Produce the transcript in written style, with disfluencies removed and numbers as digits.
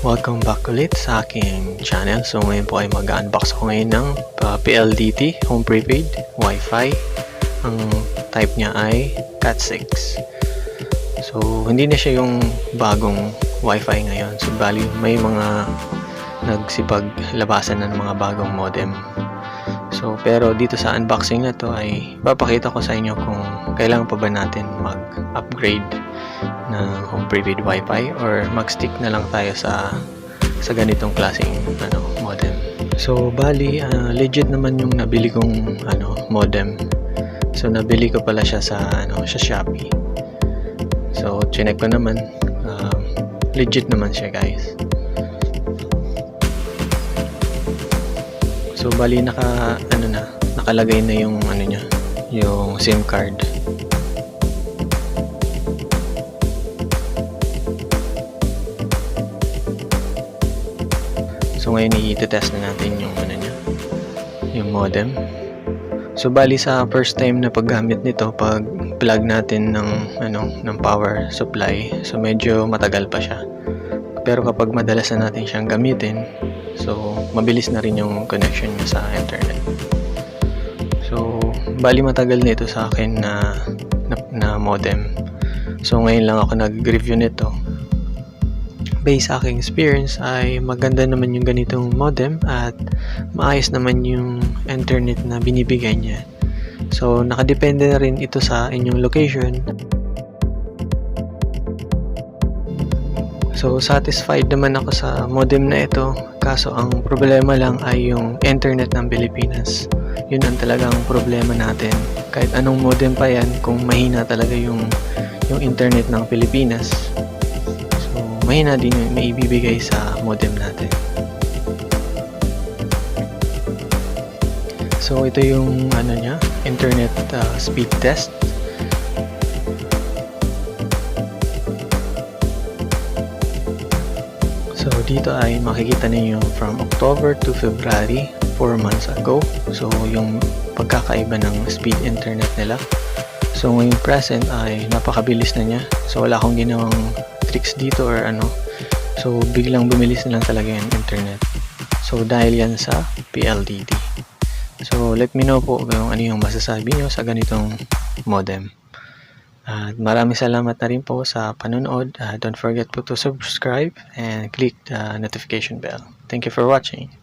Welcome back ulit sa aking channel. So ngayon po ay mag-unbox ako ngayon ng PLDT Home prepaid Wi-Fi. Ang type niya ay cat4. So hindi na siya yung bagong Wi-Fi ngayon. So bali may mga nagsipaglabasan ng mga bagong modem. So pero dito sa unboxing na to ay papakita ko sa inyo kung kailangan pa ba natin mag-upgrade na home prepaid Wi-Fi or mag-stick na lang tayo sa ganitong klaseng modem. So bali legit naman yung nabili kong modem. So nabili ko pala siya sa Shopee. So chinek ko naman, legit naman siya, guys. So bali nakalagay na yung yung SIM card. So ngayon i-test na natin yung yung modem. So bali sa first time na paggamit nito, pag plug natin ng power supply, so medyo matagal pa siya. Pero kapag madalas na natin siyang gamitin, so mabilis na rin yung connection niya sa internet. So bali matagal na ito sa akin na modem. So ngayon lang ako nag-review nito. Based sa aking experience ay maganda naman yung ganitong modem at maayos naman yung internet na binibigay niya. So nakadepende na rin ito sa inyong location. So satisfied naman ako sa modem na ito, kaso ang problema lang ay yung internet ng Pilipinas. Yun ang talagang problema natin. Kahit anong modem pa yan, kung mahina talaga yung internet ng Pilipinas, mahina din yung may ibibigay sa modem natin. So ito yung internet speed test. So dito ay makikita niyo from October to February, 4 months ago. So yung pagkakaiba ng speed internet nila. So ngayong present ay napakabilis na niya. So wala akong ginawang tricks dito or so biglang bumilis na lang talaga yung internet. So dahil yan sa PLDT. So let me know po kung ano yung masasabi nyo sa ganitong modem. At maraming salamat na rin po sa panonood. Don't forget po to subscribe and click the notification bell. Thank you for watching.